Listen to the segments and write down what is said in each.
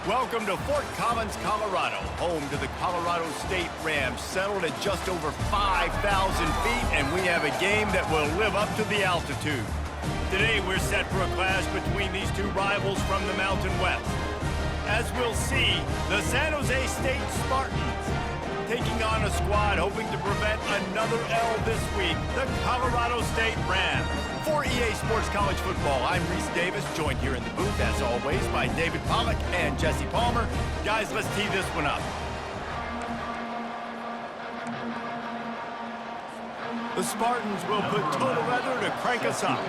Welcome to Fort Collins, Colorado, home to the Colorado State Rams, settled at just over 5,000 feet, and we have a game that will live up to the altitude. Today, we're set for a clash between these two rivals from the Mountain West. As we'll see, the San Jose State Spartans taking on a squad hoping to prevent another L this week, the Colorado State Rams. For EA Sports College Football, I'm Reese Davis, joined here in the booth, as always, by David Pollack and Jesse Palmer. Guys, let's tee this one up. The Spartans will put total weather to crank us up.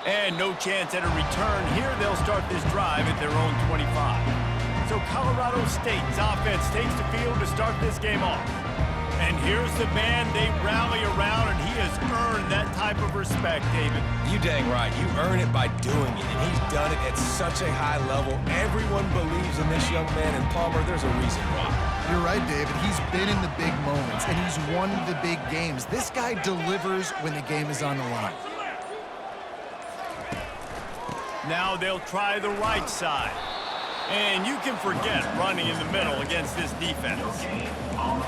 And no chance at a return here. They'll start this drive at their own 25. So Colorado State's offense takes the field to start this game off. And here's the man they rally around, and he has earned that type of respect, David. You dang right. You earn it by doing it, and he's done it at such a high level. Everyone believes in this young man, and Palmer, there's a reason why. You're right, David. He's been in the big moments, and he's won the big games. This guy delivers when the game is on the line. Now they'll try the right side. And you can forget running in the middle against this defense.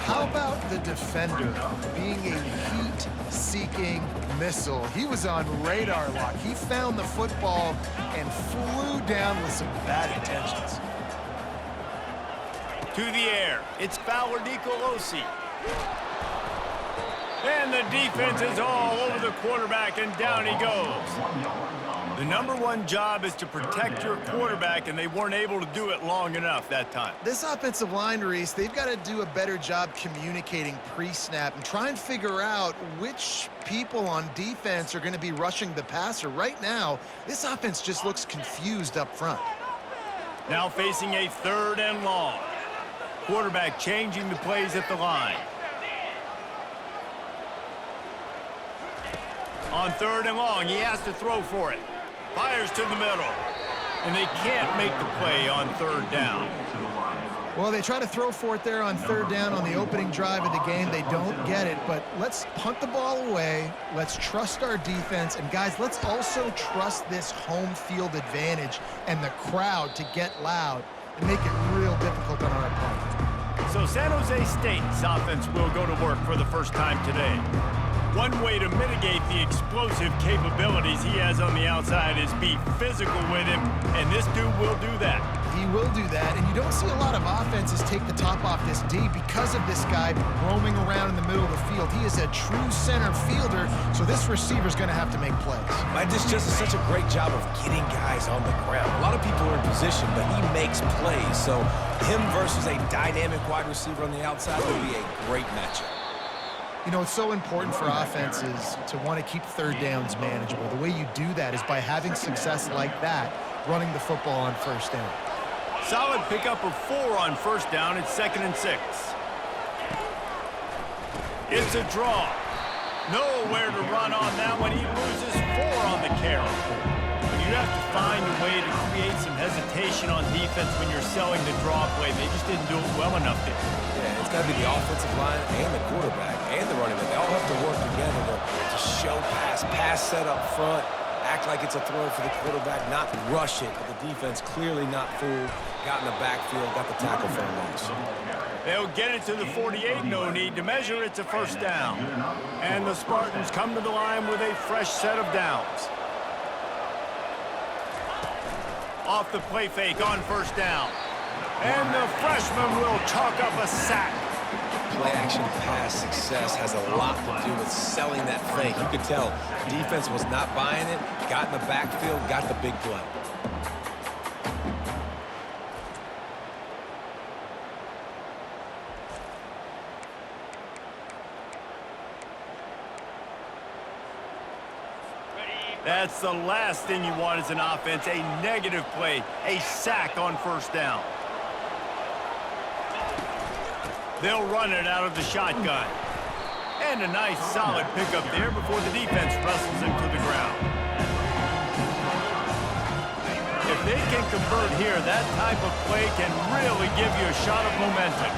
How about the defender being a heat-seeking missile? He was on radar lock. He found the football and flew down with some bad intentions. To the air, it's Fowler Nicolosi. And the defense is all over the quarterback, and down he goes. The number one job is to protect your quarterback, and they weren't able to do it long enough that time. This offensive line, Reese, they've got to do a better job communicating pre-snap and try and figure out which people on defense are going to be rushing the passer. Right now, this offense just looks confused up front. Now facing a 3rd and long. Quarterback changing the plays at the line. On 3rd and long, he has to throw for it. Fires to the middle. And they can't make the play on 3rd down. Well, they try to throw for it there on 3rd down on the opening drive of the game. They don't get it, but let's punt the ball away. Let's trust our defense. And, guys, let's also trust this home field advantage and the crowd to get loud and make it real difficult on our opponent. So San Jose State's offense will go to work for the first time today. One way to mitigate the explosive capabilities he has on the outside is be physical with him, and this dude will do that. He will do that, and you don't see a lot of offenses take the top off this D because of this guy roaming around in the middle of the field. He is a true center fielder, so this receiver's going to have to make plays. This just is such a great job of getting guys on the ground. A lot of people are in position, but he makes plays, so him versus a dynamic wide receiver on the outside would be a great matchup. You know, it's so important for offenses to want to keep 3rd downs manageable. The way you do that is by having success like that, running the football on 1st down. Solid pickup of 4 on 1st down. It's 2nd and 6. It's a draw. Nowhere to run on that one. He loses 4 on the carry. You have to find a way to create some hesitation on defense when you're selling the draw play. They just didn't do it well enough there. Yeah, it's got to be the offensive line and the quarterback and the running back. They all have to work together to show pass set up front, act like it's a throw for the quarterback, not rush it. But the defense clearly not fooled, got in the backfield, got the tackle for a loss. They'll get it to the 48, no need to measure. It's a 1st down. And the Spartans come to the line with a fresh set of downs. Off the play fake on 1st down. And the freshman will chalk up a sack. Play-action pass success has a lot to do with selling that fake. You could tell defense was not buying it, got in the backfield, got the big play. That's the last thing you want as an offense, a negative play, a sack on 1st down. They'll run it out of the shotgun. And a nice solid pickup there before the defense wrestles him to the ground. If they can convert here, that type of play can really give you a shot of momentum.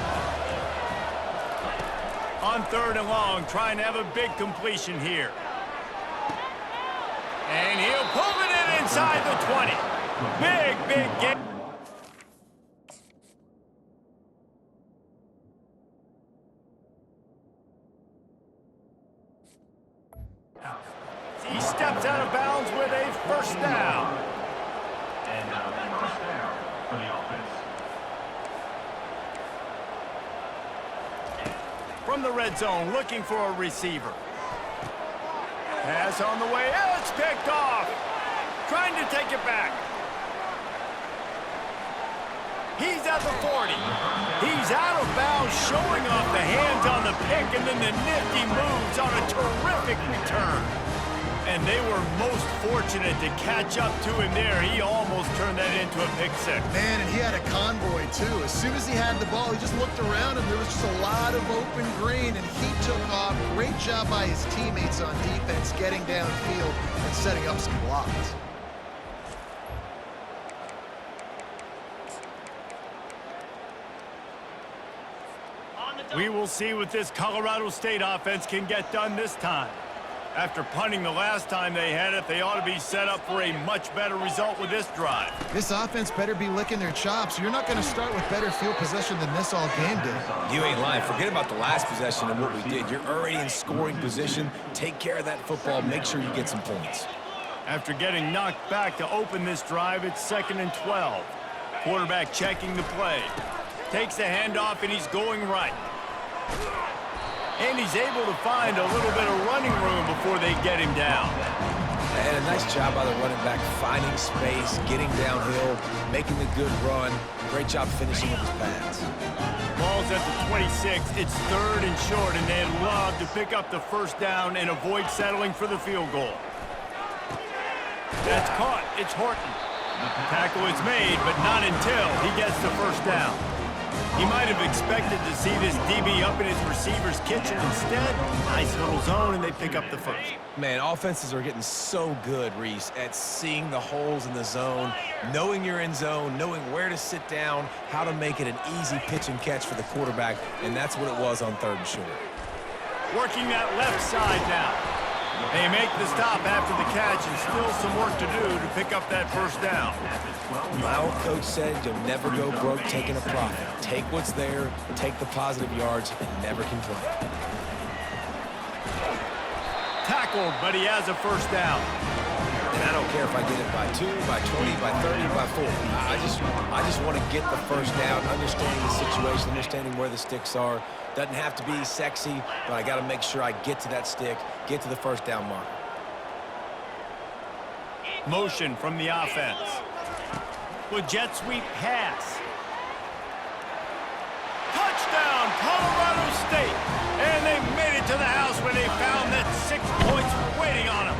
On 3rd and long, trying to have a big completion here. And he'll pull it in inside the 20. Big game. He steps out of bounds with a first down. And first down for the offense. From the red zone, looking for a receiver. Pass on the way. Oh, it's picked off. Trying to take it back. He's at the 40. He's out of bounds, showing off the hands on the pick, and then the nifty moves on a terrific return. And they were most fortunate to catch up to him there. He almost turned that into a pick six. Man, and he had a convoy, too. As soon as he had the ball, he just looked around, and there was just a lot of open green, and he took off. Great job by his teammates on defense, getting downfield and setting up some blocks. We will see what this Colorado State offense can get done this time. After punting the last time they had it, they ought to be set up for a much better result with this drive. This offense better be licking their chops. You're not going to start with better field possession than this all game did. You ain't lying. Forget about the last possession and what we did. You're already in scoring position. Take care of that football. Make sure you get some points. After getting knocked back to open this drive, it's 2nd and 12. Quarterback checking the play. Takes the handoff, and he's going right. And he's able to find a little bit of running room before they get him down. And a nice job by the running back, finding space, getting downhill, making a good run. Great job finishing with his pads. Ball's at the 26. It's 3rd and short, and they'd love to pick up the first down and avoid settling for the field goal. That's caught. It's Horton. Tackle is made, but not until he gets the first down. He might have expected to see this DB up in his receiver's kitchen. Instead, nice little zone, and they pick up the first. Man, offenses are getting so good, Reese, at seeing the holes in the zone, knowing you're in zone, knowing where to sit down, how to make it an easy pitch and catch for the quarterback, and that's what it was on 3rd and short. Working that left side now. They make the stop after the catch, and still some work to do to pick up that first down. My old coach said you'll never go broke taking a profit. Take what's there, take the positive yards, and never complain. Tackled, but he has a first down. And I don't care if I get it by 2, by 20, by 30, by 40. I just want to get the first down, understanding the situation, understanding where the sticks are. Doesn't have to be sexy, but I got to make sure I get to that stick, get to the first down marker. Motion from the offense. With jet sweep pass. Touchdown, Colorado State. And they made it to the house when they found that 6 points waiting on them.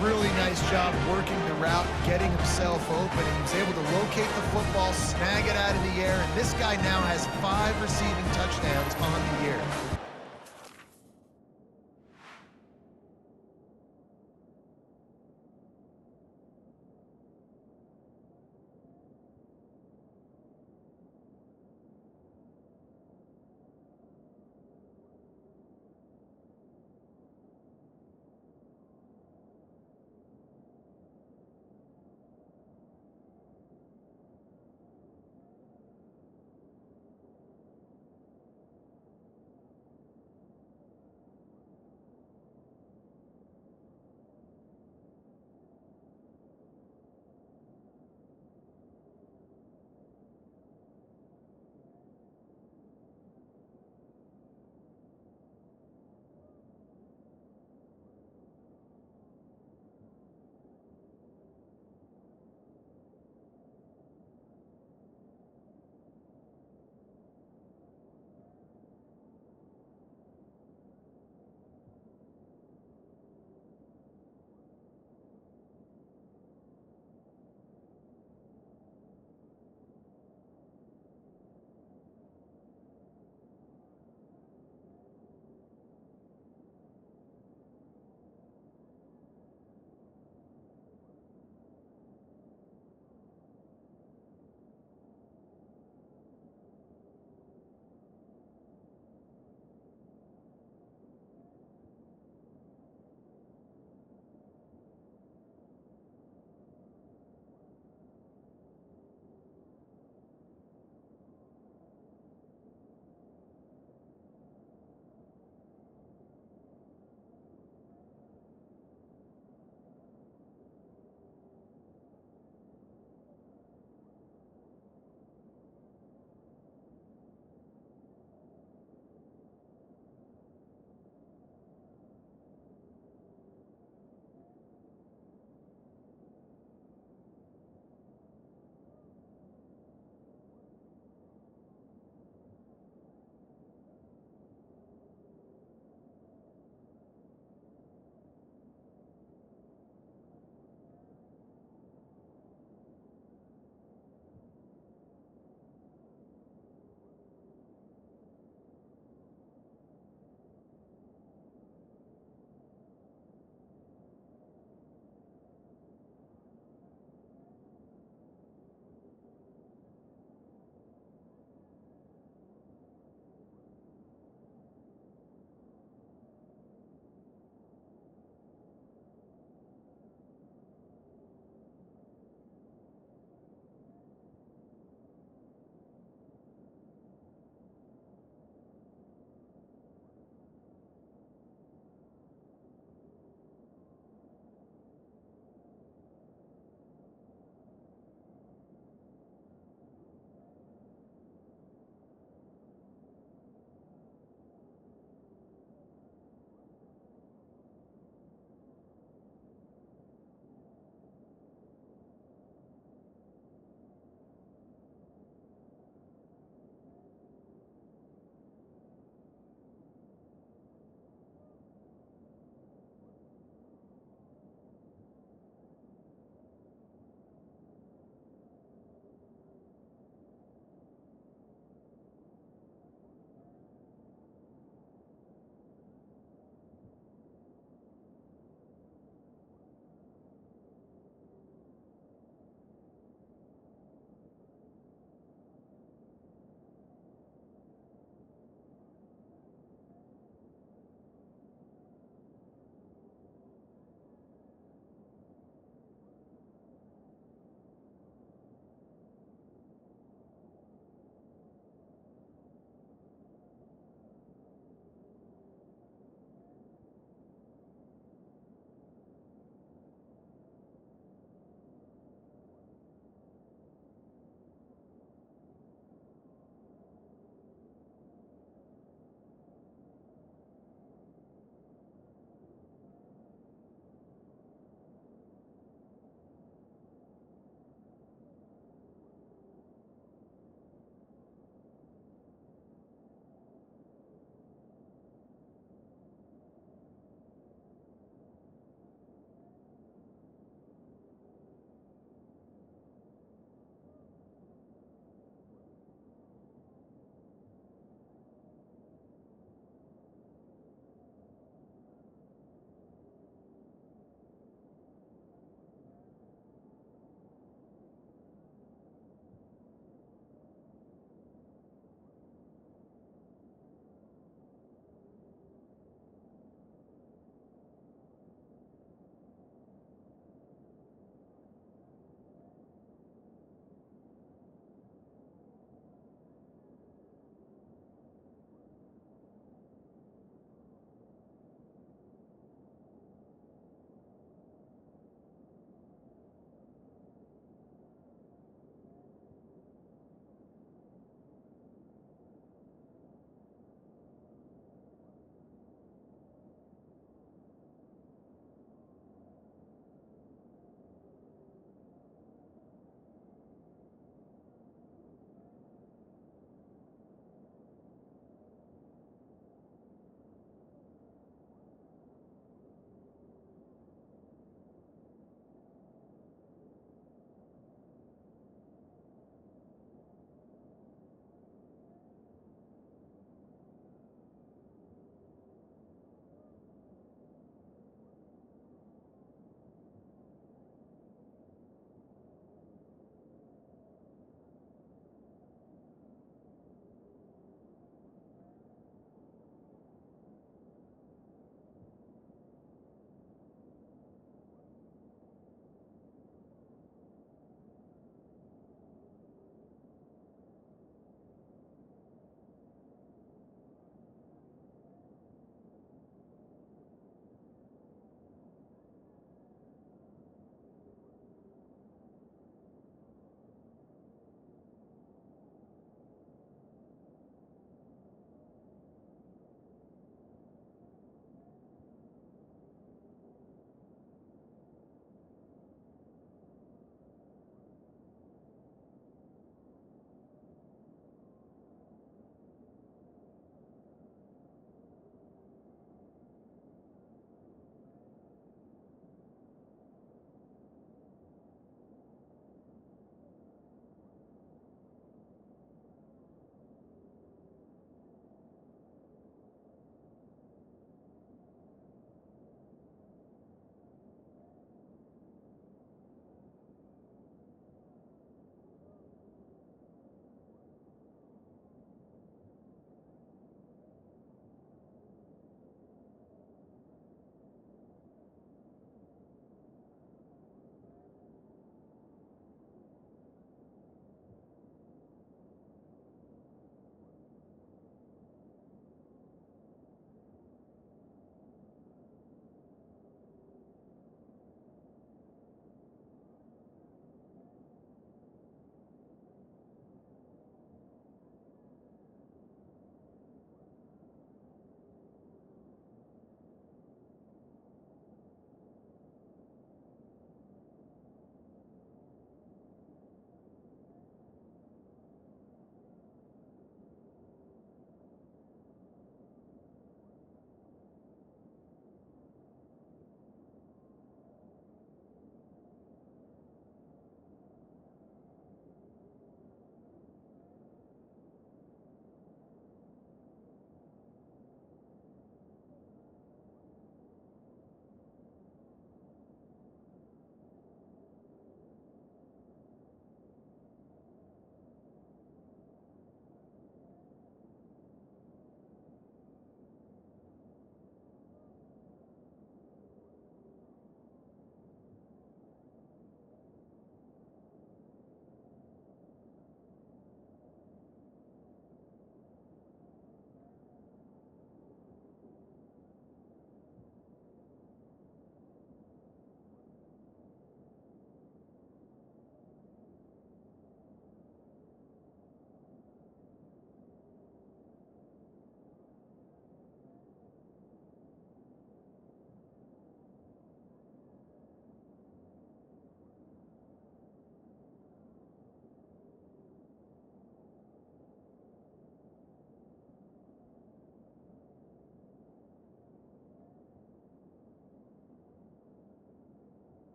Really nice job working the route, getting himself open, and he was able to locate the football, snag it out of the air, and this guy now has 5 receiving touchdowns on the year.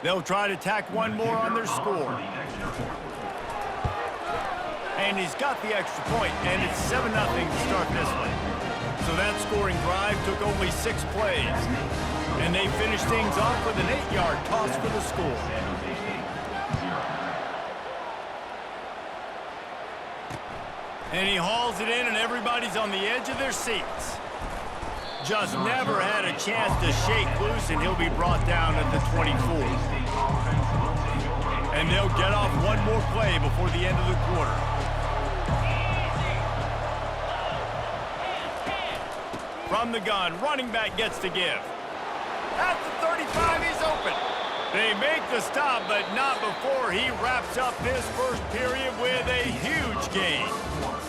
They'll try to tack one more on their score. And he's got the extra point, and it's 7-0 to start this one. So that scoring drive took only 6 plays. And they finished things off with an 8-yard toss for the score. And he hauls it in, and everybody's on the edge of their seats. Just never had a chance to shake loose, and he'll be brought down at the 24. And they'll get off one more play before the end of the quarter. From the gun, running back gets to give. At the 35, he's open. They make the stop, but not before he wraps up this first period with a huge gain.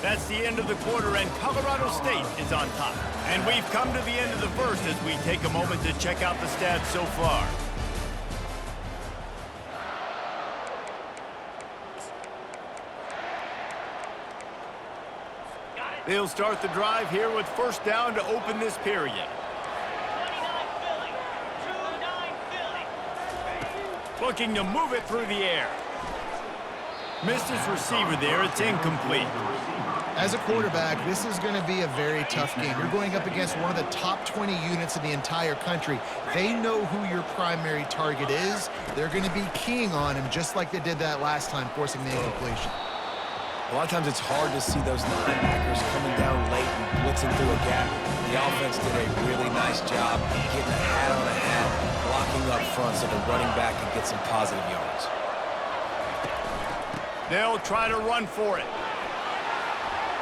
That's the end of the quarter, and Colorado State is on top. And we've come to the end of the first as we take a moment to check out the stats so far. They'll start the drive here with first down to open this period. Looking to move it through the air. Missed his receiver there. It's incomplete. As a quarterback, this is going to be a very tough game. You're going up against one of the top 20 units in the entire country. They know who your primary target is. They're going to be keying on him just like they did that last time, forcing the incompletion. A lot of times it's hard to see those linebackers coming down late and blitzing through a gap. The offense did a really nice job getting a hat on a hat, blocking up front so the running back can get some positive yards. They'll try to run for it.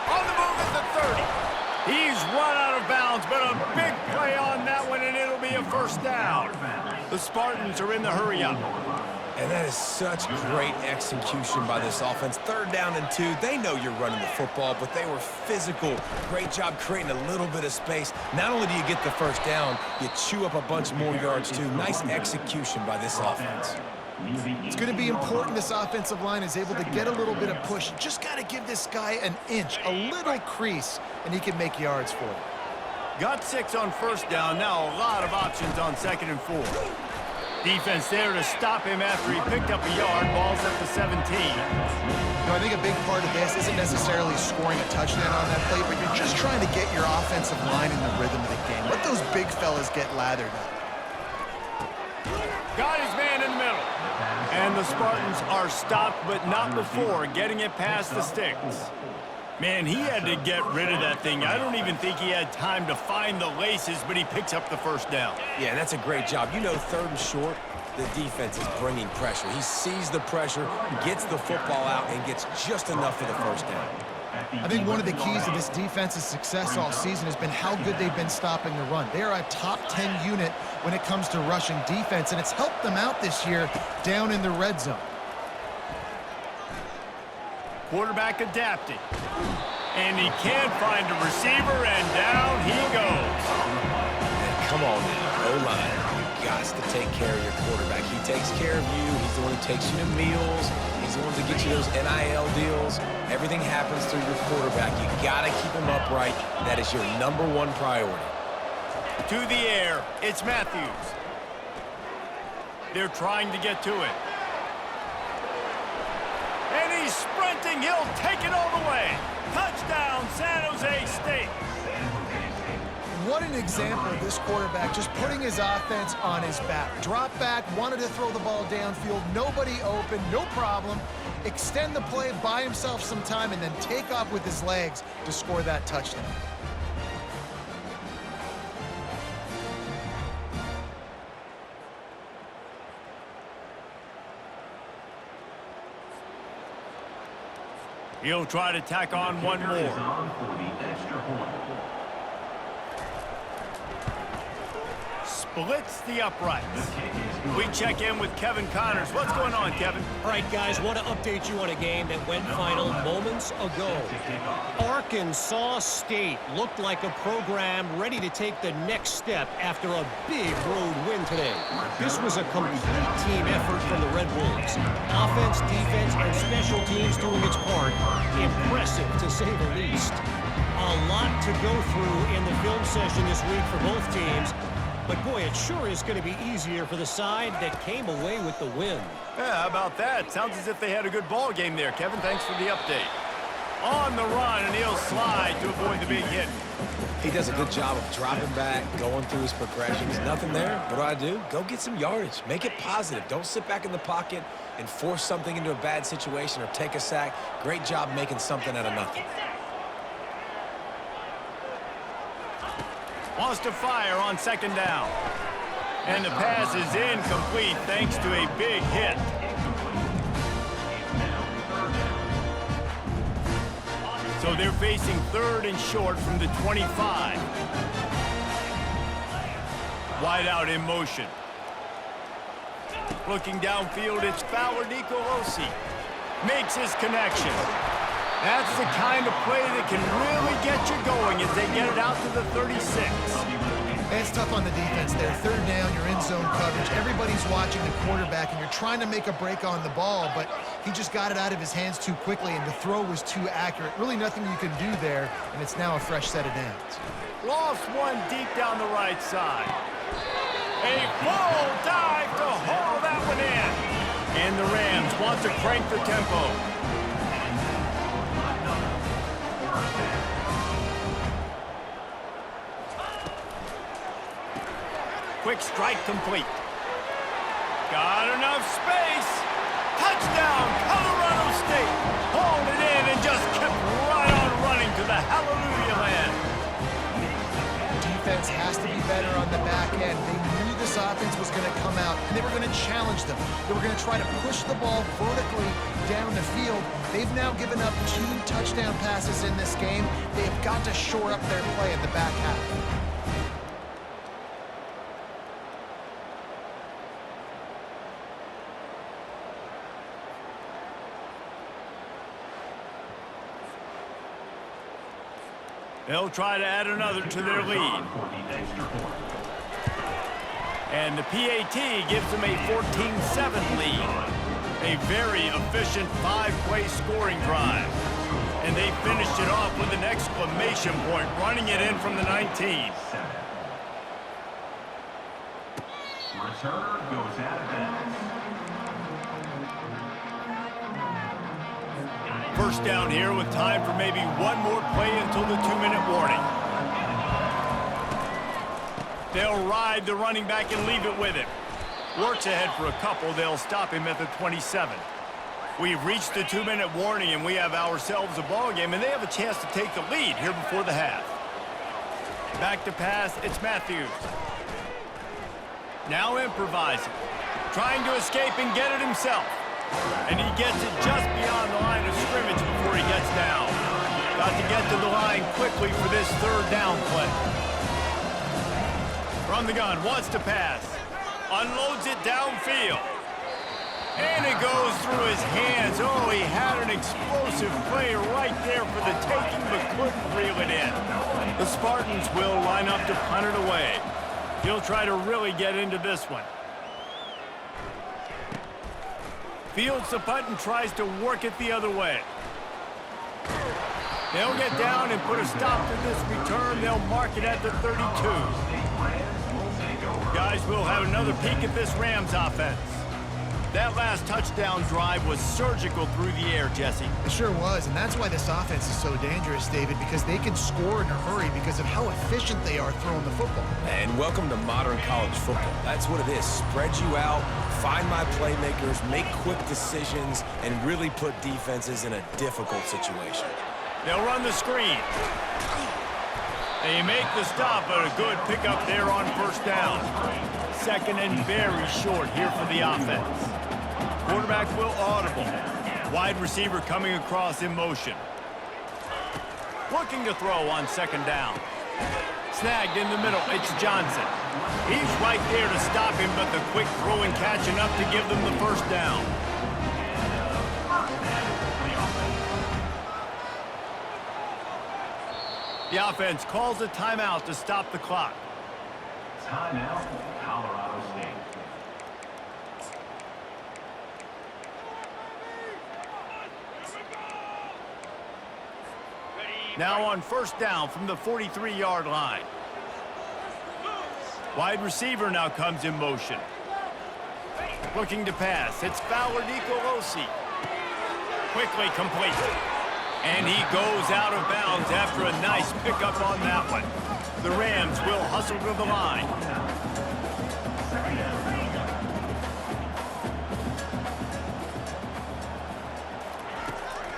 On the move at the 30. He's run out of bounds, but a big play on that one, and it'll be a first down. The Spartans are in the hurry-up. And that is such great execution by this offense. 3rd down and 2. They know you're running the football, but they were physical. Great job creating a little bit of space. Not only do you get the first down, you chew up a bunch more yards, too. Nice execution by this offense. It's going to be important this offensive line is able to get a little bit of push. Just got to give this guy an inch, a little crease, and he can make yards for it. Got 6 on first down. Now a lot of options on 2nd and 4. Defense there to stop him after he picked up a yard. Ball's at the 17. I think a big part of this isn't necessarily scoring a touchdown on that play, but you're just trying to get your offensive line in the rhythm of the game. Let those big fellas get lathered up. Got his man in the middle. And the Spartans are stopped, but not before getting it past the sticks. Man, he had to get rid of that thing. I don't even think he had time to find the laces, but he picks up the first down. Yeah, and that's a great job. You know, 3rd and short, the defense is bringing pressure. He sees the pressure, gets the football out, and gets just enough for the first down. I think one of the keys to this defense's success all season has been how good they've been stopping the run. They are a top 10 unit when it comes to rushing defense, and it's helped them out this year down in the red zone. Quarterback adapting. And he can't find a receiver, and down he goes. And come on now, O-line. You've got to take care of your quarterback. He takes care of you. He's the one who takes you to meals. He's the one to get you those NIL deals. Everything happens through your quarterback. You got to keep him upright. That is your #1 priority. To the air, it's Matthews. They're trying to get to it. And he's sprinting. He'll take it all the way. Touchdown, San Jose State. What an example of this quarterback just putting his offense on his back. Drop back, wanted to throw the ball downfield, nobody open, no problem. Extend the play, buy himself some time, and then take off with his legs to score that touchdown. He'll try to tack on one more. Splits the uprights. We check in with Kevin Connors. What's going on, Kevin? All right, guys, want to update you on a game that went final moments ago. Arkansas State looked like a program ready to take the next step after a big road win today. This was a complete team effort from the Red Wolves. Offense, defense, and special teams doing its part. Impressive, to say the least. A lot to go through in the film session this week for both teams. But boy, it sure is going to be easier for the side that came away with the win. Yeah, how about that? Sounds as if they had a good ball game there, Kevin. Thanks for the update. On the run, and he'll slide to avoid the big hit. He does a good job of dropping back, going through his progressions. Nothing there. What do? Go get some yardage. Make it positive. Don't sit back in the pocket and force something into a bad situation or take a sack. Great job making something out of nothing. Wants to fire on second down. And the pass is incomplete thanks to a big hit. So they're facing third and short from the 25. Wide out in motion. Looking downfield, it's Fowler Nicolosi. Makes his connection. That's the kind of play that can really get you going as they get it out to the 36. It's tough on the defense there. Third down, you're in zone coverage. Everybody's watching the quarterback, and you're trying to make a break on the ball, but he just got it out of his hands too quickly, and the throw was too accurate. Really nothing you can do there, and it's now a fresh set of downs. Lost one deep down the right side. A full dive to haul that one in. And the Rams want to crank the tempo. Quick strike complete. Got enough space. Touchdown, Colorado State. Hauled it in and just kept right on running to the hallelujah land. Defense has to be better on the back end. They knew this offense was going to come out, and they were going to challenge them. They were going to try to push the ball vertically down the field. They've now given up 2 touchdown passes in this game. They've got to shore up their play in the back half. They'll try to add another to their lead. And the PAT gives them a 14-7 lead. A very efficient 5-play scoring drive. And they finished it off with an exclamation point, running it in from the 19. Return goes out of bounds. First down here with time for maybe one more play until the 2-minute warning. They'll ride the running back and leave it with him. Works ahead for a couple. They'll stop him at the 27. We've reached the 2-minute warning, and we have ourselves a ball game, and they have a chance to take the lead here before the half. Back to pass, it's Matthews. Now improvising. Trying to escape and get it himself. And he gets it just beyond the line of scrimmage before he gets down. Got to get to the line quickly for this third down play. From the gun, wants to pass. Unloads it downfield. And it goes through his hands. Oh, he had an explosive play right there for the taking, but couldn't reel it in. The Spartans will line up to punt it away. He'll try to really get into this one. Fields the punt and tries to work it the other way. They'll get down and put a stop to this return. They'll mark it at the 32. Guys, we'll have another peek at this Rams offense. That last touchdown drive was surgical through the air, Jesse. It sure was, and that's why this offense is so dangerous, David, because they can score in a hurry because of how efficient they are throwing the football. And welcome to modern college football. That's what it is. Spread you out, find my playmakers, make quick decisions, and really put defenses in a difficult situation. They'll run the screen. They make the stop, but a good pickup there on first down. Second and very short here for the offense. Quarterback will audible. Wide receiver coming across in motion. Looking to throw on second down. Snagged in the middle, it's Johnson. He's right there to stop him, but the quick throw and catch enough to give them the first down. The offense calls a timeout to stop the clock. Timeout, Colorado State. Now on first down from the 43-yard line. Wide receiver now comes in motion. Looking to pass. It's Fowler Nicolosi. Quickly complete. And he goes out of bounds after a nice pickup on that one. The Rams will hustle to the line.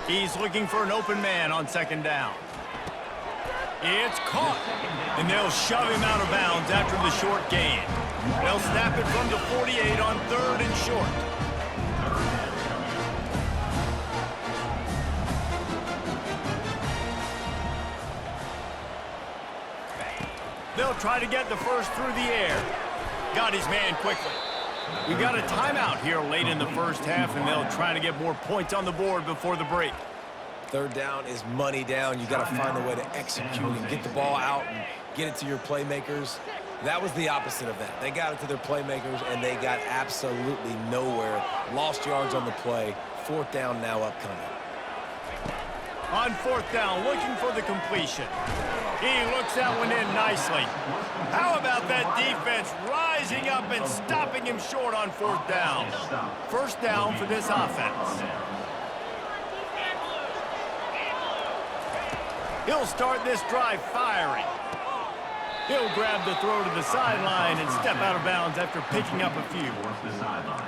He's looking for an open man on second down. It's caught. And they'll shove him out of bounds after the short gain. They'll snap it from the 48 on 3rd and short. They'll try to get the first through the air. Got his man quickly. We got a timeout here late in the first half, and they'll try to get more points on the board before the break. 3rd down is money down. You got to find a way to execute and get the ball out and get it to your playmakers. That was the opposite of that. They got it to their playmakers, and they got absolutely nowhere. Lost yards on the play. 4th down now upcoming. On 4th down, looking for the completion. He looks that one in nicely. How about that defense rising up and stopping him short on 4th down? 1st down for this offense. He'll start this drive firing. He'll grab the throw to the sideline and step out of bounds after picking up a few.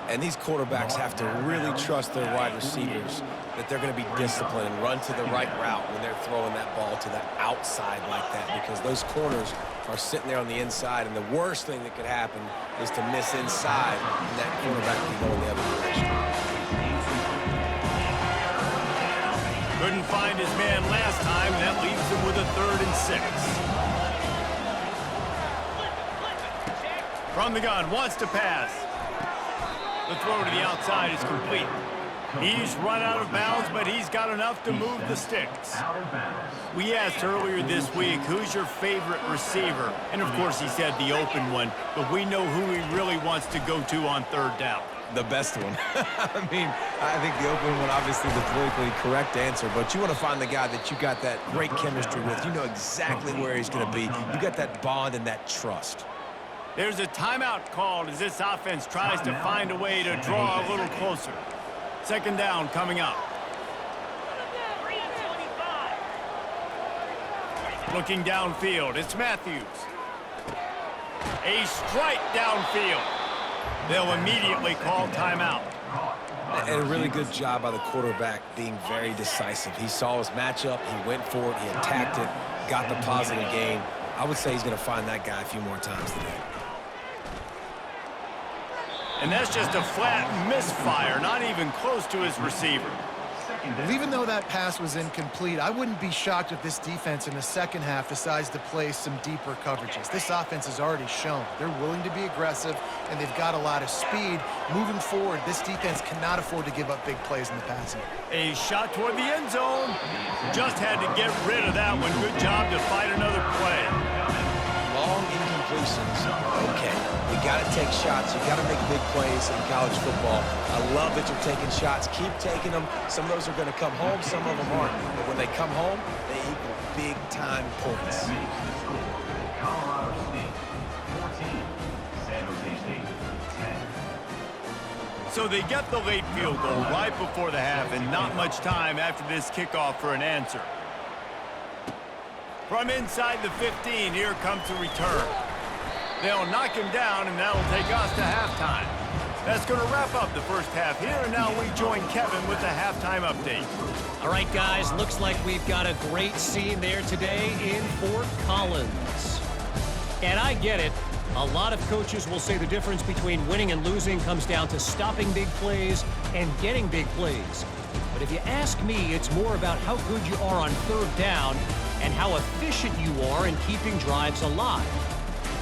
And these quarterbacks have to really trust their wide receivers that they're going to be disciplined and run to the right route when they're throwing that ball to the outside like that, because those corners are sitting there on the inside, and the worst thing that could happen is to miss inside and that quarterback can go in the other direction. Couldn't find his man last time. That leaves him with a 3rd and 6. From the gun, wants to pass. The throw to the outside is complete. He's run out of bounds, but he's got enough to move the sticks. We asked earlier this week, who's your favorite receiver? And of course he said the open one, but we know who he really wants to go to on 3rd down. The best one. I mean, I think the open one, obviously the politically correct answer, but you want to find the guy that you got that great chemistry with. You know exactly where he's going to be. You got that bond and that trust. There's a timeout called as this offense tries to find a way to draw a little closer. 2nd down coming up. Looking downfield, it's Matthews. A strike downfield. They'll immediately call timeout. And a really good job by the quarterback being very decisive. He saw his matchup, he went for it, he attacked it, got the positive gain. I would say he's going to find that guy a few more times today. And that's just a flat misfire, not even close to his receiver. Well, even though that pass was incomplete, I wouldn't be shocked if this defense in the second half decides to play some deeper coverages. This offense has already shown they're willing to be aggressive, and they've got a lot of speed. Moving forward, this defense cannot afford to give up big plays in the passing. A shot toward the end zone. Just had to get rid of that one. Good job to fight another play. Long incompletions. Okay, you got to take shots. You got to make big plays in college football. I love that you're taking shots. Keep taking them. Some of those are going to come home. Some of them aren't. But when they come home, they equal big-time points. Colorado State 14, San Jose State 10. So they get the late field goal right before the half, and not much time after this kickoff for an answer. From inside the 15, here comes the return. They'll knock him down, and that'll take us to halftime. That's going to wrap up the first half here, and now we join Kevin with the halftime update. All right, guys, looks like we've got a great scene there today in Fort Collins. And I get it. A lot of coaches will say the difference between winning and losing comes down to stopping big plays and getting big plays. But if you ask me, it's more about how good you are on 3rd down and how efficient you are in keeping drives alive.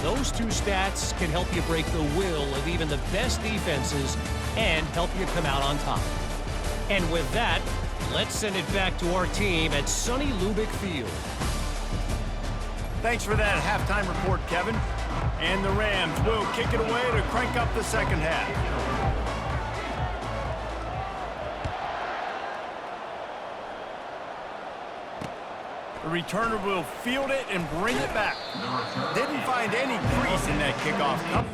Those two stats can help you break the will of even the best defenses and help you come out on top. And with that, let's send it back to our team at sunny Lubick Field. Thanks for that halftime report, Kevin. And the Rams will kick it away to crank up the second half. The returner will field it and bring it back. Didn't find any crease in that kickoff cup.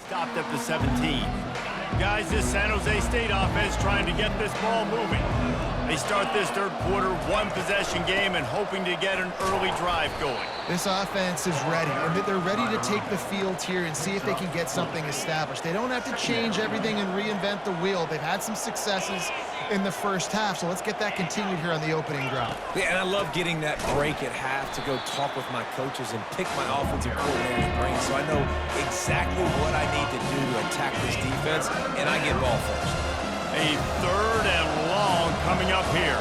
Stopped at the 17. Guys, this San Jose State offense trying to get this ball moving. They start this third quarter, one-possession game, and hoping to get an early drive going. This offense is ready. They're ready to take the field here and see if they can get something established. They don't have to change everything and reinvent the wheel. They've had some successes in the first half, so let's get that continued here on the opening drive. Yeah, and I love getting that break at half to go talk with my coaches and pick my offensive coordinator's brain so I know exactly what I need to do to attack this defense, and I get ball first. A third and long coming up here.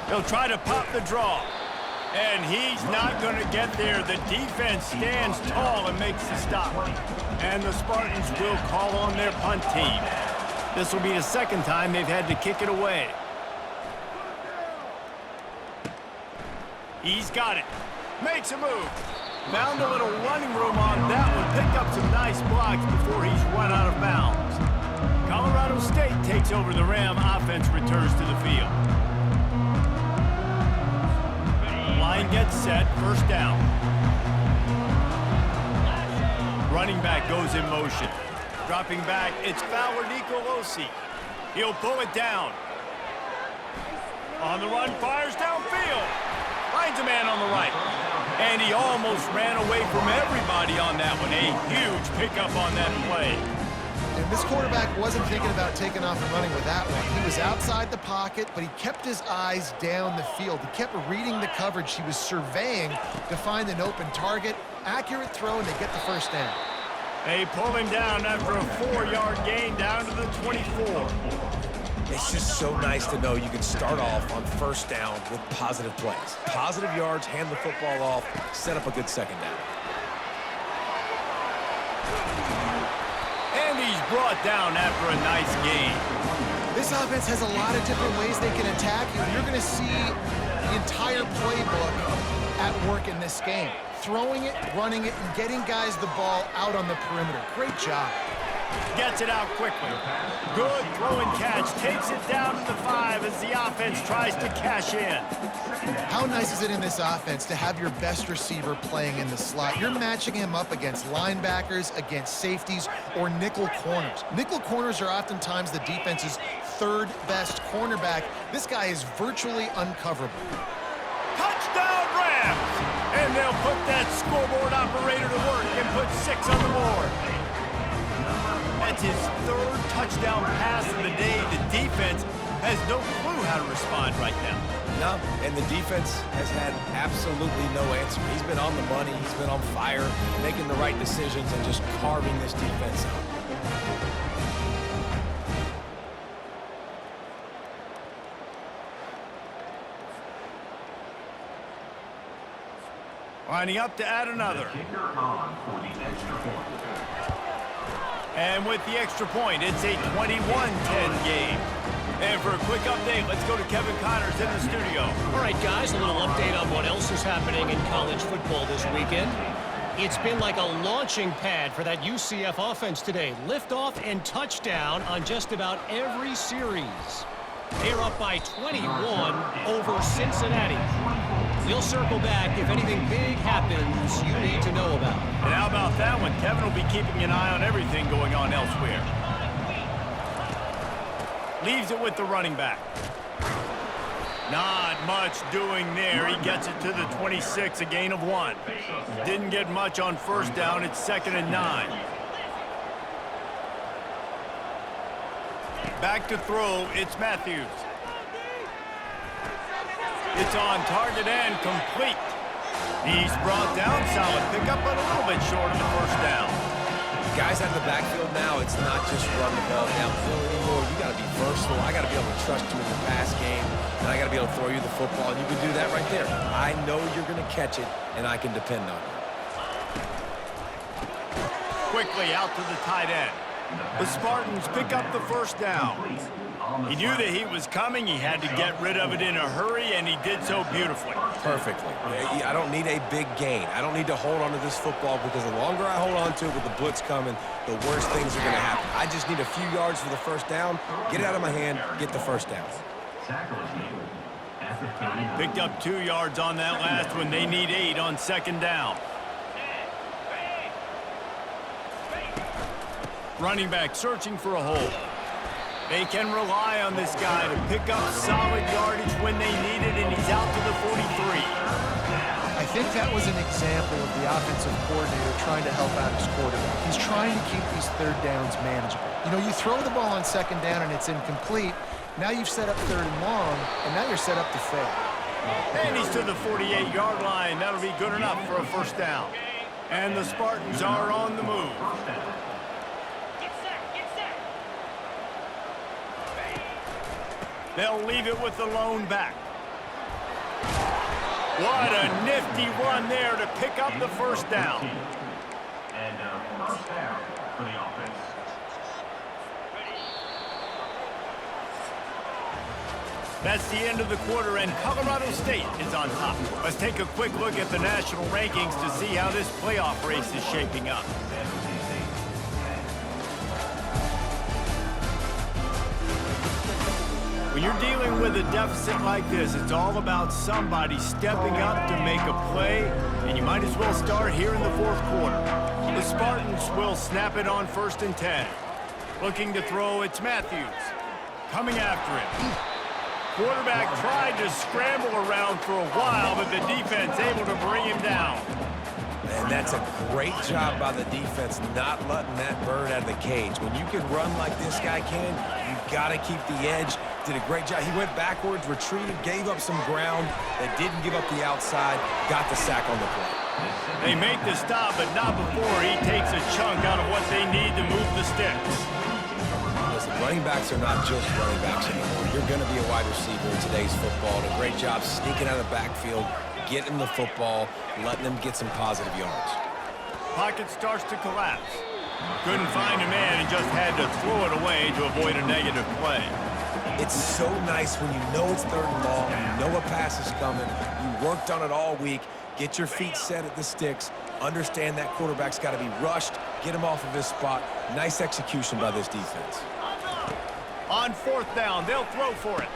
He'll try to pop the draw. And he's not going to get there. The defense stands tall and makes the stop. And the Spartans will call on their punt team. This will be the second time they've had to kick it away. He's got it. Makes a move. Found a little running room on that one. Picked up some nice blocks before he's run out of bounds. Colorado State takes over the Ram. Offense returns to the field. Line gets set. First down. Running back goes in motion. Dropping back, it's Fowler Nicolosi. He'll pull it down. On the run, fires downfield. Finds a man on the right. And he almost ran away from everybody on that one. A huge pickup on that play. And this quarterback wasn't thinking about taking off and running with that one. He was outside the pocket, but he kept his eyes down the field. He kept reading the coverage. He was surveying to find an open target. Accurate throw, and they get the first down. They pull him down after a 4-yard gain down to the 24. It's just so nice to know you can start off on first down with positive plays. Positive yards, hand the football off, set up a good second down. And he's brought down after a nice gain. This offense has a lot of different ways they can attack you. You're going to see the entire playbook at work in this game. Throwing it, running it, and getting guys the ball out on the perimeter. Great job. Gets it out quickly. Good throw and catch. Takes it down to the 5 as the offense tries to cash in. How nice is it in this offense to have your best receiver playing in the slot? You're matching him up against linebackers, against safeties, or nickel corners. Nickel corners are oftentimes the defense's third best cornerback. This guy is virtually uncoverable. Touchdown Rams! And they'll put that scoreboard operator to work and put 6 on the board. That's his third touchdown pass of the day. The defense has no clue how to respond right now. No, and the defense has had absolutely no answer. He's been on the money, he's been on fire, making the right decisions and just carving this defense up. Lining up to add another. And with the extra point, it's a 21-10 game. And for a quick update, let's go to Kevin Connors in the studio. All right, guys, a little update on what else is happening in college football this weekend. It's been like a launching pad for that UCF offense today. Liftoff and touchdown on just about every series. They're up by 21 over Cincinnati. We'll circle back if anything big happens you need to know about. And how about that one? Kevin will be keeping an eye on everything going on elsewhere. Leaves it with the running back. Not much doing there. He gets it to the 26, a gain of 1. Didn't get much on first down. It's 2nd and 9. Back to throw. It's Matthews. It's on target and complete. He's brought down. Solid pickup, but a little bit short of the first down. Guys out of the backfield now, it's not just run the ball downfield anymore. You got to be versatile. I got to be able to trust you in the pass game, and I got to be able to throw you the football, and you can do that right there. I know you're going to catch it, and I can depend on it. Quickly out to the tight end. The Spartans pick up the first down. He knew that he was coming. He had to get rid of it in a hurry, and he did so beautifully. Perfectly. I don't need a big gain. I don't need to hold on to this football because the longer I hold on to it with the blitz coming, the worse things are going to happen. I just need a few yards for the first down, get it out of my hand, get the first down. Picked up 2 yards on that last one. They need 8 on second down. Running back searching for a hole. They can rely on this guy to pick up solid yardage when they need it, and he's out to the 43. I think that was an example of the offensive coordinator trying to help out his quarterback. He's trying to keep these third downs manageable. You know, you throw the ball on second down and it's incomplete. Now you've set up third and long, and now you're set up to fail. And he's to the 48-yard line. That'll be good enough for a first down. And the Spartans are on the move. They'll leave it with the lone back. What a nifty run there to pick up the first down. And first down for the offense. That's the end of the quarter, and Colorado State is on top. Let's take a quick look at the national rankings to see how this playoff race is shaping up. When you're dealing with a deficit like this, it's all about somebody stepping up to make a play, and you might as well start here in the fourth quarter. The Spartans will snap it on 1st and 10. Looking to throw, it's Matthews. Coming after him. Quarterback tried to scramble around for a while, but the defense able to bring him down. And that's a great job by the defense not letting that bird out of the cage. When you can run like this guy can, you got to keep the edge. Did a great job. He went backwards, retreated, gave up some ground, that didn't give up the outside, got the sack on the play. They make the stop, but not before he takes a chunk out of what they need to move the sticks. Listen, running backs are not just running backs anymore. You're going to be a wide receiver in today's football. And a great job sneaking out of the backfield, getting the football, letting them get some positive yards. Pocket starts to collapse. Couldn't find a man and just had to throw it away to avoid a negative play. It's so nice when you know it's third and long, you know a pass is coming, you worked on it all week, get your feet set at the sticks, understand that quarterback's got to be rushed, get him off of his spot. Nice execution by this defense. On 4th down, they'll throw for it.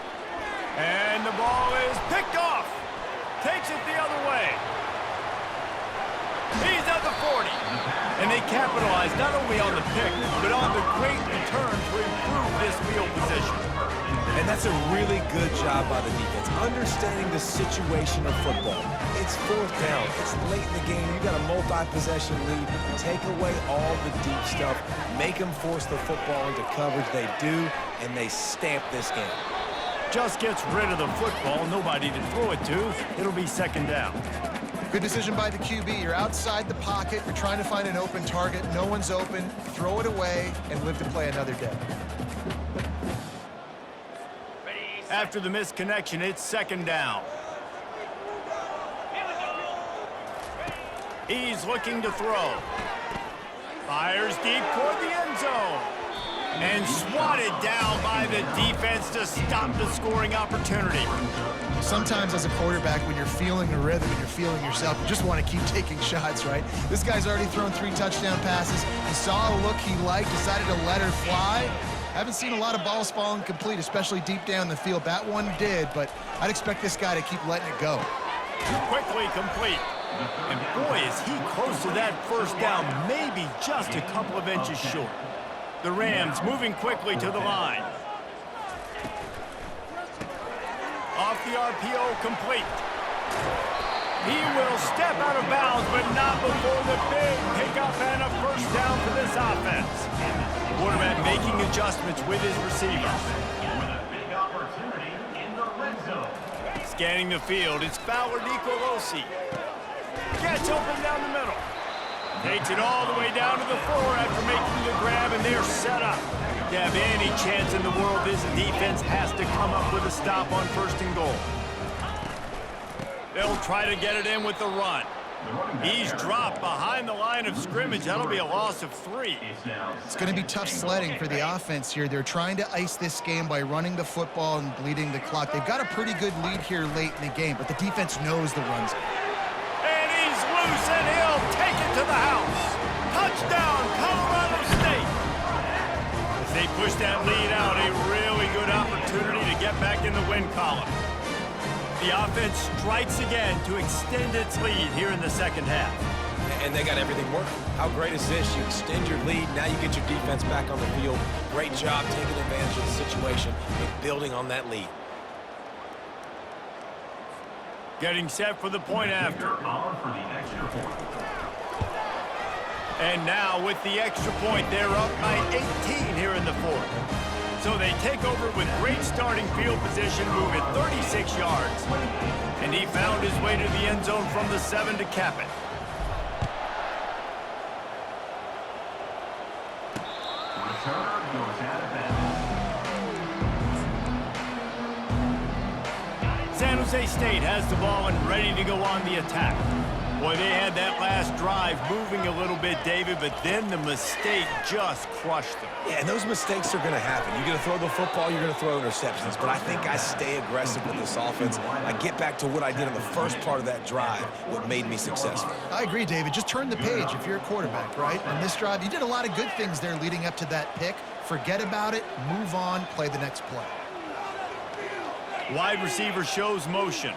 And the ball is picked off. Takes it the other way. He's at the 40. And they capitalize not only on the pick, but on the great return to improve this field position. And that's a really good job by the defense, understanding the situation of football. It's 4th down. It's late in the game. You got a multi-possession lead. Take away all the deep stuff. Make them force the football into coverage. They do, and they stamp this game. Just gets rid of the football. Nobody to throw it to. It'll be 2nd down. Good decision by the QB. You're outside the pocket. You're trying to find an open target. No one's open. Throw it away and live to play another day. After the misconnection, it's 2nd down. He's looking to throw. Fires deep toward the end zone. And swatted down by the defense to stop the scoring opportunity. Sometimes as a quarterback, when you're feeling a rhythm and you're feeling yourself, you just want to keep taking shots, right? This guy's already thrown 3 touchdown passes. He saw a look he liked, decided to let her fly. Haven't seen a lot of balls falling complete, especially deep down the field. That one did, but I'd expect this guy to keep letting it go. Quickly complete. And boy, is he close to that first down, maybe just a couple of inches short. The Rams moving quickly to the line. Off the RPO, complete. He will step out of bounds, but not before the big pickup and a first down for this offense. Quarterback making adjustments with his receivers. Big opportunity in the red zone. Scanning the field, it's Fowler Nicolosi. Gets open down the middle. Takes it all the way down to the floor after making the grab, and they're set up. To have any chance in the world, this defense has to come up with a stop on 1st and goal. They'll try to get it in with the run. He's dropped behind the line of scrimmage. That'll be a loss of 3. It's going to be tough sledding for the offense here. They're trying to ice this game by running the football and bleeding the clock. They've got a pretty good lead here late in the game, but the defense knows the runs. And he's loose, and he'll take it to the house. Touchdown, Colorado State. As they push that lead out, a really good opportunity to get back in the win column. The offense strikes again to extend its lead here in the 2nd half. And they got everything working. How great is this? You extend your lead, now you get your defense back on the field. Great job taking advantage of the situation and building on that lead. Getting set for the point after. And now with the extra point, they're up by 18 here in the 4th. So they take over with great starting field position, moving 36 yards. And he found his way to the end zone from the 7 to cap it. San Jose State has the ball and ready to go on the attack. Boy, they had that last drive moving a little bit, David, but then the mistake just crushed them. Yeah, and those mistakes are going to happen. You're going to throw the football, you're going to throw interceptions, but I think I stay aggressive with this offense. I get back to what I did in the first part of that drive, what made me successful. I agree, David. Just turn the page if you're a quarterback, right? On this drive, you did a lot of good things there leading up to that pick. Forget about it, move on, play the next play. Wide receiver shows motion.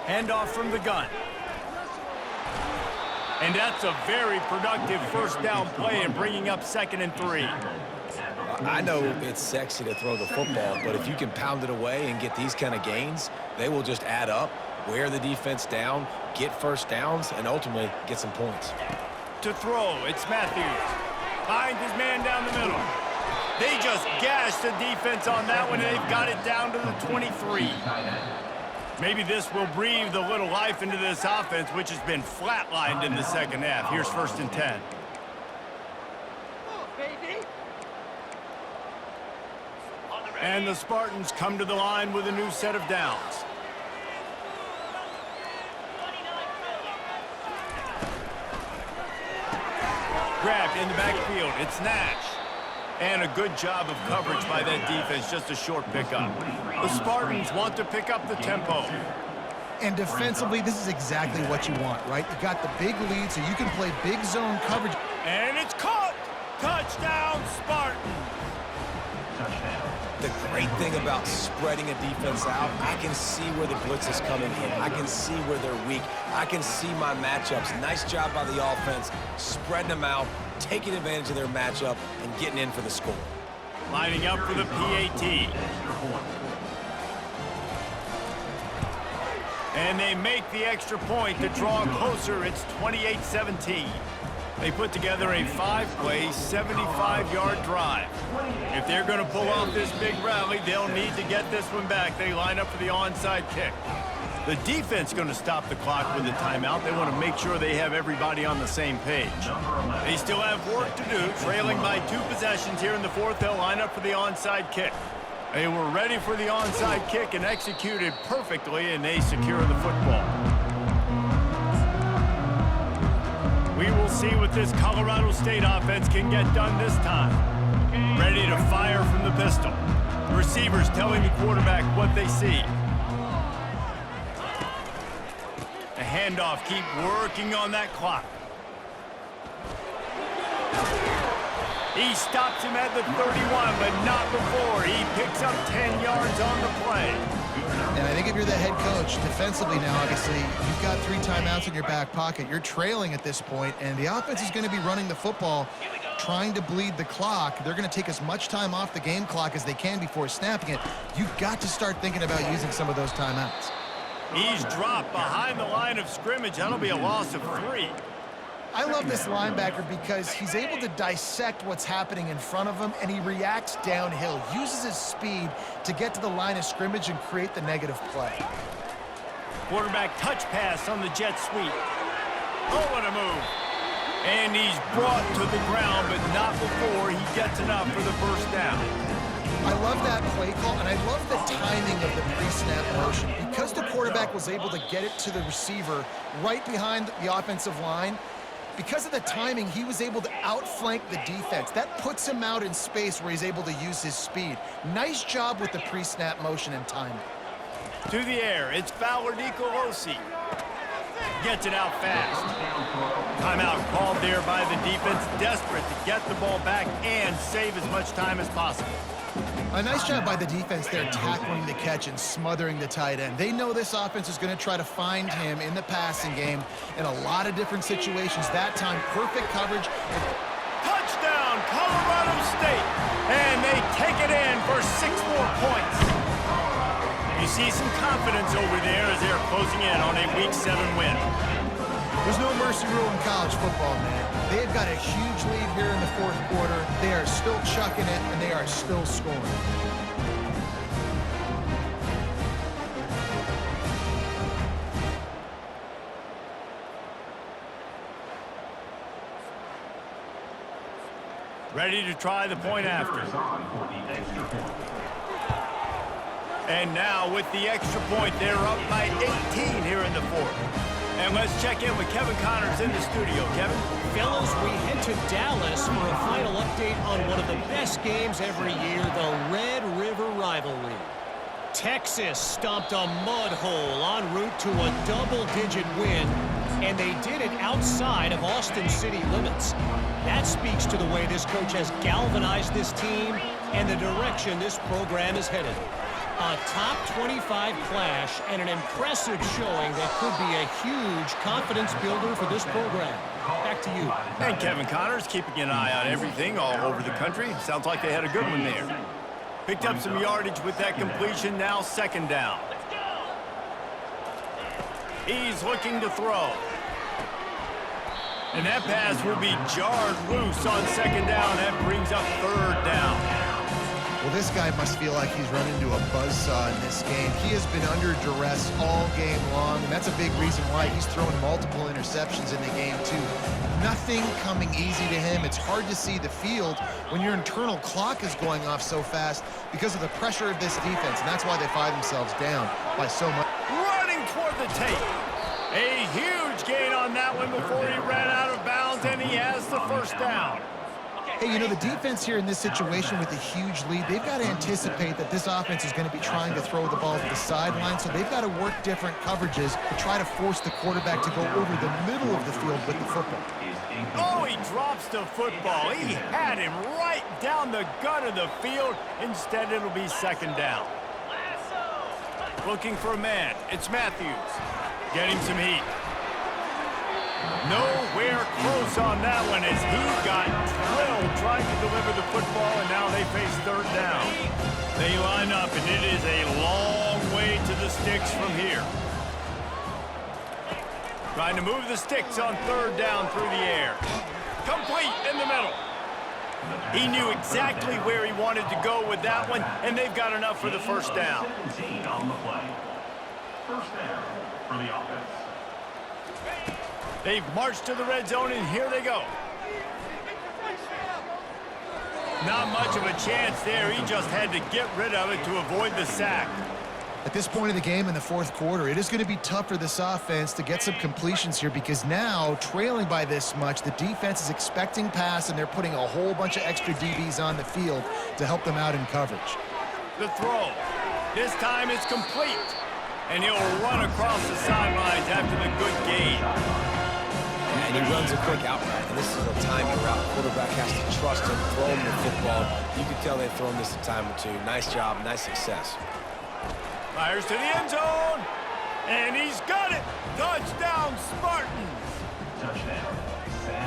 Handoff from the gun. And that's a very productive 1st down play and bringing up 2nd and 3. I know it's sexy to throw the football, but if you can pound it away and get these kind of gains, they will just add up, wear the defense down, get 1st downs, and ultimately get some points. To throw, it's Matthews. Finds his man down the middle. They just gashed the defense on that one, and they've got it down to the 23. Maybe this will breathe a little life into this offense, which has been flatlined in the 2nd half. Here's 1st and 10. And the Spartans come to the line with a new set of downs. Grabbed in the backfield. It's Nash. And a good job of coverage by that defense, just a short pickup. The Spartans want to pick up the tempo. And defensively, this is exactly what you want, right? You got the big lead, so you can play big zone coverage. And it's caught! Touchdown, Spartans! The great thing about spreading a defense out, I can see where the blitz is coming from. I can see where they're weak. I can see my matchups. Nice job by the offense, spreading them out, taking advantage of their matchup, and getting in for the score. Lining up for the PAT. And they make the extra point to draw closer. It's 28-17. They put together a 5-play, 75-yard drive. If they're going to pull off this big rally, they'll need to get this one back. They line up for the onside kick. The defense going to stop the clock with a timeout. They want to make sure they have everybody on the same page. They still have work to do. Trailing by 2 possessions here in the 4th, they'll line up for the onside kick. They were ready for the onside kick and executed perfectly, and they secure the football. We will see what this Colorado State offense can get done this time. Ready to fire from the pistol. The receivers telling the quarterback what they see. The handoff, keep working on that clock. He stops him at the 31, but not before. He picks up 10 yards on the play. And I think if you're the head coach, defensively now, obviously, you've got 3 timeouts in your back pocket. You're trailing at this point, and the offense is going to be running the football, trying to bleed the clock. They're going to take as much time off the game clock as they can before snapping it. You've got to start thinking about using some of those timeouts. He's dropped behind the line of scrimmage. That'll be a loss of 3. I love this linebacker because he's able to dissect what's happening in front of him, and he reacts downhill, uses his speed to get to the line of scrimmage and create the negative play. Quarterback touch pass on the jet sweep. Oh, what a move. And he's brought to the ground, but not before he gets enough for the first down. I love that play call, and I love the timing of the pre-snap motion. Because the quarterback was able to get it to the receiver right behind the offensive line, because of the timing, he was able to outflank the defense. That puts him out in space where he's able to use his speed. Nice job with the pre-snap motion and timing. To the air, it's Fowler Nicolosi. Gets it out fast. Timeout called there by the defense, desperate to get the ball back and save as much time as possible. A nice job by the defense there, tackling the catch and smothering the tight end. They know this offense is going to try to find him in the passing game in a lot of different situations. That time, perfect coverage. Touchdown, Colorado State! And they take it in for 6 more points. You see some confidence over there as they're closing in on a Week 7 win. There's no mercy rule in college football, man. They've got a huge lead here in the fourth quarter. They are still chucking it, and they are still scoring. Ready to try the point after. And now with the extra point, they're up by 18 here in the fourth. And let's check in with Kevin Connors in the studio. Kevin? Fellas, we head to Dallas for a final update on one of the best games every year, the Red River Rivalry. Texas stomped a mud hole en route to a double-digit win, and they did it outside of Austin city limits. That speaks to the way this coach has galvanized this team and the direction this program is headed. A top 25 clash and an impressive showing that could be a huge confidence builder for this program. Back to you. And Kevin Connors keeping an eye on everything all over the country. Sounds like they had a good one there. Picked up some yardage with that completion, now second down. He's looking to throw. And that pass will be jarred loose on second down. That brings up third down. Well, this guy must feel like he's run into a buzzsaw in this game. He has been under duress all game long, and that's a big reason why he's thrown multiple interceptions in the game, too. Nothing coming easy to him. It's hard to see the field when your internal clock is going off so fast because of the pressure of this defense, and that's why they find themselves down by so much. Running toward the tape. A huge gain on that one before he ran out of bounds, and he has the first down. Hey, you know, the defense here in this situation with a huge lead, they've got to anticipate that this offense is going to be trying to throw the ball to the sideline, so they've got to work different coverages to try to force the quarterback to go over the middle of the field with the football. Oh, he drops the football. He had him right down the gut of the field. Instead, it'll be second down. Looking for a man. It's Matthews. Getting some heat. Nowhere close on that one as he got drilled trying to deliver the football, and now they face third down. They line up, and it is a long way to the sticks from here. Trying to move the sticks on third down through the air. Complete in the middle. He knew exactly where he wanted to go with that one, and they've got enough for the first down. 17 on the play. First down for the offense. They've marched to the red zone, and here they go. Not much of a chance there. He just had to get rid of it to avoid the sack. At this point of the game in the fourth quarter, it is going to be tough for this offense to get some completions here because now, trailing by this much, the defense is expecting pass, and they're putting a whole bunch of extra DBs on the field to help them out in coverage. The throw. This time it's complete. And he'll run across the sidelines after the good gain. And he runs a quick out route, and this is a timing route. Quarterback has to trust him, throw him the football. You can tell they've thrown this a time or two. Nice job, nice success. Fires to the end zone, and he's got it. Touchdown, Spartans. Touchdown.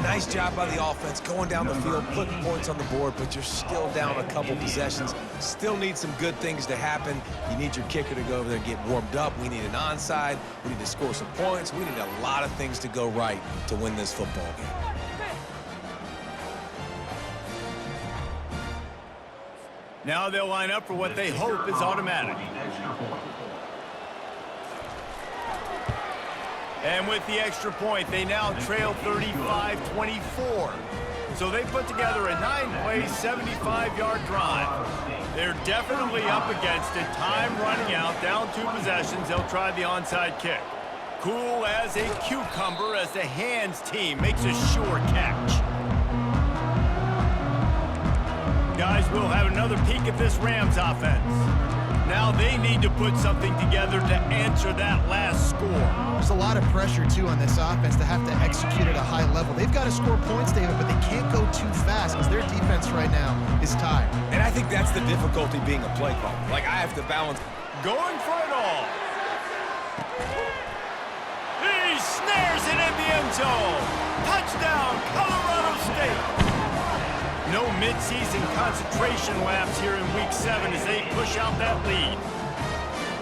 Nice job by the offense, going down the field, putting points on the board, but you're still down a couple possessions. Still need some good things to happen. You need your kicker to go over there and get warmed up. We need an onside. We need to score some points. We need a lot of things to go right to win this football game. Now they'll line up for what they hope is automatic. And with the extra point, they now trail 35-24. So they put together a 9-play, 75-yard drive. They're definitely up against it. Time running out, down 2 possessions. They'll try the onside kick. Cool as a cucumber as the hands team makes a sure catch. Guys, we'll have another peek at this Rams offense. Now they need to put something together to answer that last score. There's a lot of pressure, too, on this offense to have to execute at a high level. They've got to score points, David, but they can't go too fast because their defense right now is tired. And I think that's the difficulty being a play caller. Like, I have to balance. Going for it all. He snares it in the end zone. Touchdown, Colorado State. No midseason concentration lapse here in Week 7 as they push out that lead.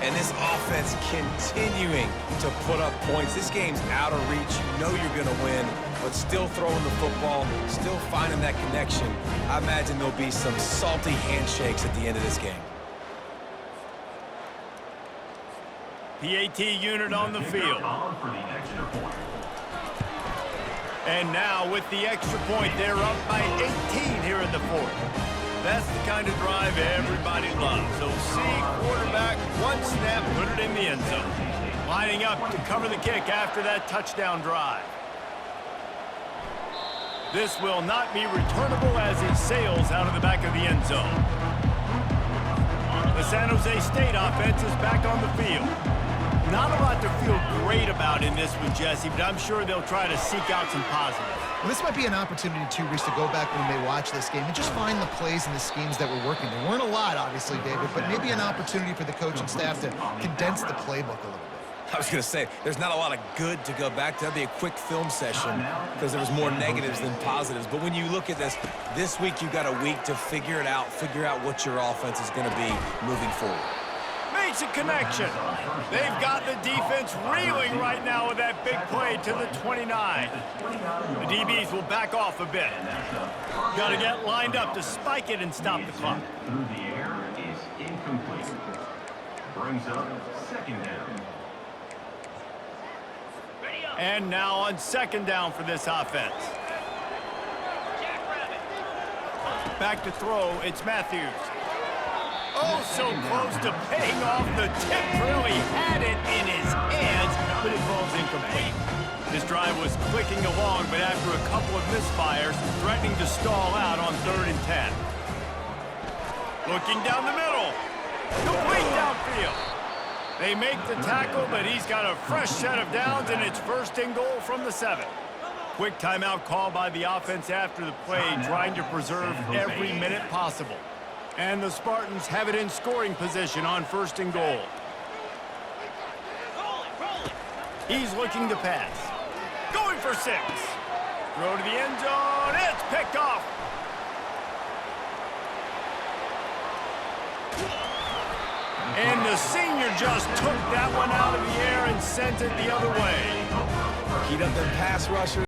And this offense continuing to put up points. This game's out of reach. You know you're going to win, but still throwing the football, still finding that connection. I imagine there'll be some salty handshakes at the end of this game. PAT unit on the field. And now with the extra point, they're up by 18 here in the 4th. That's the kind of drive everybody loves. So see quarterback, one snap, put it in the end zone. Lining up to cover the kick after that touchdown drive. This will not be returnable as it sails out of the back of the end zone. The San Jose State offense is back on the field. Not a lot to feel great about in this one, Jesse, but I'm sure they'll try to seek out some positives. Well, this might be an opportunity, too, Reese, to go back when they watch this game and just find the plays and the schemes that were working. There weren't a lot, obviously, David, but maybe an opportunity for the coaching staff to condense the playbook a little bit. I was going to say, there's not a lot of good to go back to. That'd be a quick film session because there was more negatives than positives. But when you look at this week you've got a week to figure it out, figure out what your offense is going to be moving forward. Makes a connection. They've got the defense reeling right now with that big play to the 29. The DBs will back off a bit. Got to get lined up to spike it and stop the clock. Through the air is incomplete. Brings up 2nd down. And now on 2nd down for this offense. Back to throw, it's Matthews. Oh, so close to paying off the tip. Really had it in his hands, but it falls incomplete. This drive was clicking along, but after a couple of misfires, threatening to stall out on 3rd and 10. Looking down the middle. Complete downfield. They make the tackle, but he's got a fresh set of downs, and it's 1st and goal from the 7. Quick timeout call by the offense after the play, trying to preserve every minute possible. And the Spartans have it in scoring position on 1st and goal. He's looking to pass. Going for 6. Throw to the end zone. It's picked off. And the senior just took that one out of the air and sent it the other way. Heat up them pass rushers.